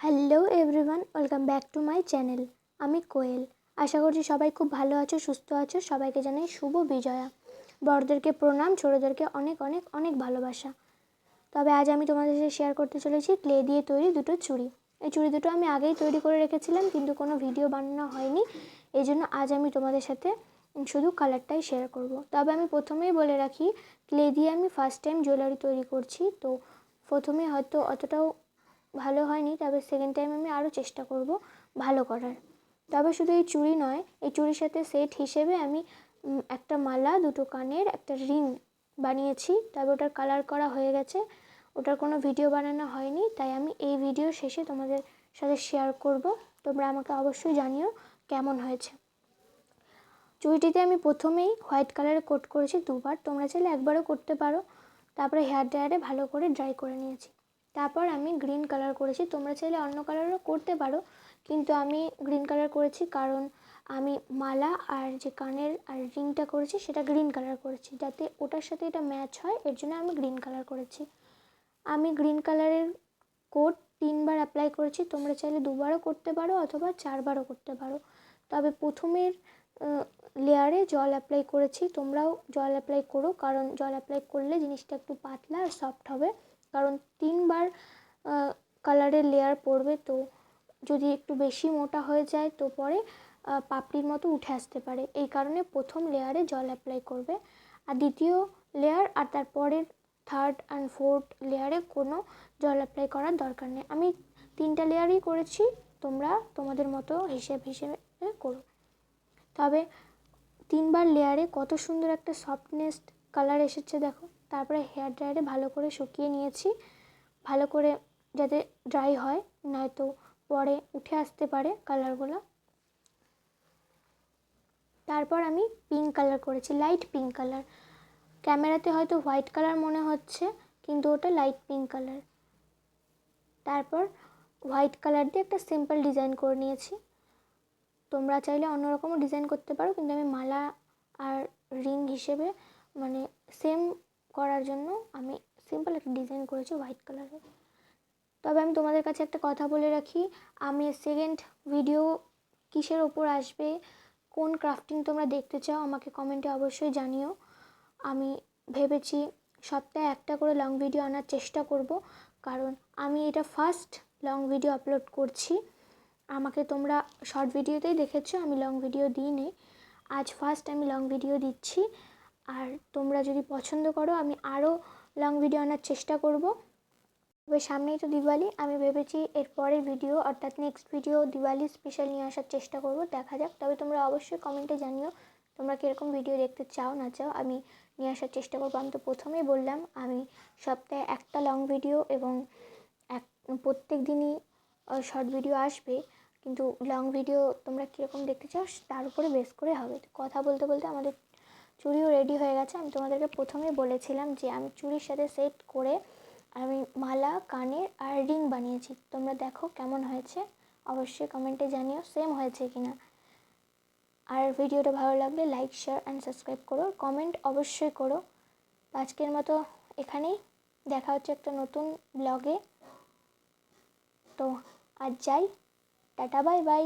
Hello everyone, welcome back to my channel. আমি কোয়েল। আশা করছি সবাই খুব ভালো আছো, সুস্থ আছো। সবাইকে জানাই শুভ বিজয়া। বড়দেরকে প্রণাম, ছোটোদেরকে অনেক অনেক অনেক ভালোবাসা। তবে আজ আমি তোমাদের সাথে শেয়ার করতে চলেছি ক্লে দিয়ে তৈরি দুটো চুড়ি। এই চুড়ি দুটো আমি আগেই তৈরি করে রেখেছিলাম, কিন্তু কোনো ভিডিও বানানো হয়নি। এই জন্য আজ আমি তোমাদের সাথে শুধু কালারটাই শেয়ার করব। তবে আমি প্রথমেই বলে রাখি, ক্লে দিয়ে আমি ফার্স্ট টাইম জুয়েলারি তৈরি করছি, তো প্রথমে হয়তো অতটাও ভালো হয়নি, তবে সেকেন্ড টাইম আমি আরও চেষ্টা করব ভালো করার। তবে শুধু এই চুড়ি নয়, এই চুড়ির সাথে সেট হিসেবে আমি একটা মালা, দুটো কানের, একটা রিং বানিয়েছি। তবে ওটার কালার করা হয়ে গেছে, ওটার কোনো ভিডিও বানানো হয়নি, তাই আমি এই ভিডিও শেষে তোমাদের সাথে শেয়ার করব। তোমরা আমাকে অবশ্যই জানিও কেমন হয়েছে। চুড়িটিতে আমি প্রথমেই হোয়াইট কালারে কোট করেছি দুবার, তোমরা চাইলে একবারও করতে পারো। তারপরে হেয়ার ড্রায়ারে ভালো করে ড্রাই করে নিয়েছি। তারপর আমি গ্রিন কালার করেছি, তোমরা চাইলে অন্য কালারও করতে পারো, কিন্তু আমি গ্রিন কালার করেছি কারণ আমি মালা আর যে কানের আর রিংটা করেছি সেটা গ্রিন কালার করেছি, যাতে ওটার সাথে এটা ম্যাচ হয়, এর জন্য আমি গ্রিন কালার করেছি। আমি গ্রিন কালারের কোট 3বার অ্যাপ্লাই করেছি, তোমরা চাইলে 2বারও করতে পারো অথবা 4বারও করতে পারো। তবে প্রথমের লেয়ারে জল অ্যাপ্লাই করেছি, তোমরাও জল অ্যাপ্লাই করো, কারণ জল অ্যাপ্লাই করলে জিনিসটা একটু পাতলা আর সফট হবে। কারণ 3বার কালারের লেয়ার পড়বে, তো যদি একটু বেশি মোটা হয়ে যায় তো পরে পাপড়ির মতো উঠে আসতে পারে। এই কারণে প্রথম লেয়ারে জল অ্যাপ্লাই করবে, আর দ্বিতীয় লেয়ার আর তারপরের থার্ড অ্যান্ড ফোর্থ লেয়ারে কোনো জল অ্যাপ্লাই করার দরকার নেই। আমি 3টা লেয়ারই করেছি, তোমরা তোমাদের মতো হিসেবে করো। তবে 3বার লেয়ারে কত সুন্দর একটা সফটনেস কালার এসেছে দেখো। তারপরে হেয়ার ড্রায়ারে ভালো করে শুকিয়ে নিয়েছি, ভালো করে যাতে ড্রাই হয়, নয়তো পরে উঠে আসতে পারে কালারগুলো। তারপর আমি পিঙ্ক কালার করেছি, লাইট পিঙ্ক কালার। ক্যামেরাতে হয়তো হোয়াইট কালার মনে হচ্ছে, কিন্তু ওটা লাইট পিঙ্ক কালার। তারপর হোয়াইট কালার দিয়ে একটা সিম্পল ডিজাইন করে নিয়েছি। তোমরা চাইলে অন্যরকমও ডিজাইন করতে পারো, কিন্তু আমি মালা আর রিং হিসেবে মানে সেম করার জন্য আমি সিম্পল একটা ডিজাইন করেছি হোয়াইট কালারে। তবে আমি তোমাদের কাছে একটা কথা বলে রাখি, আমি সেকেন্ড ভিডিও কিসের ওপর আসবে, কোন ক্রাফটিং তোমরা দেখতে চাও, আমাকে কমেন্টে অবশ্যই জানিও। আমি ভেবেছি সপ্তাহে একটা করে লং ভিডিও আনার চেষ্টা করব, কারণ আমি এটা ফার্স্ট লং ভিডিও আপলোড করছি। আমাকে তোমরা শর্ট ভিডিওতেই দেখেছো, আমি লং ভিডিও দিইনি। আজ ফার্স্ট আমি লং ভিডিও দিচ্ছি, আর তোমরা যদি পছন্দ করো আমি আরও লং ভিডিও আনার চেষ্টা করব। তবে সামনেই তো দিওয়ালি, আমি ভেবেছি এর পরের ভিডিও অর্থাৎ নেক্সট ভিডিও দিওয়ালি স্পেশাল নিয়ে আসার চেষ্টা করব, দেখা যাক। তবে তোমরা অবশ্যই কমেন্টে জানিও তোমরা কীরকম ভিডিও দেখতে চাও না চাও, আমি নিয়ে আসার চেষ্টা করবো। আমি তো প্রথমেই বললাম আমি সপ্তাহে একটা লং ভিডিও এবং প্রত্যেক দিনই শর্ট ভিডিও আসবে, কিন্তু লং ভিডিও তোমরা কীরকম দেখতে চাও তার উপরে বেস করে হবে। কথা বলতে বলতে আমাদের চুড়িও রেডি হয়ে গেছে। আমি তোমাদেরকে প্রথমেই বলেছিলাম যে আমি চুড়ির সাথে সেট করে আমি মালা, কানের আর রিং বানিয়েছি। তোমরা দেখো কেমন হয়েছে, অবশ্যই কমেন্টে জানিও সেম হয়েছে কি না। আর ভিডিওটা ভালো লাগলে লাইক, শেয়ার অ্যান্ড সাবস্ক্রাইব করো, কমেন্ট অবশ্যই করো। আজকের মতো এখানেই, দেখা হচ্ছে একটা নতুন ব্লগে। তো আজ যাই, টাটা, বাই বাই।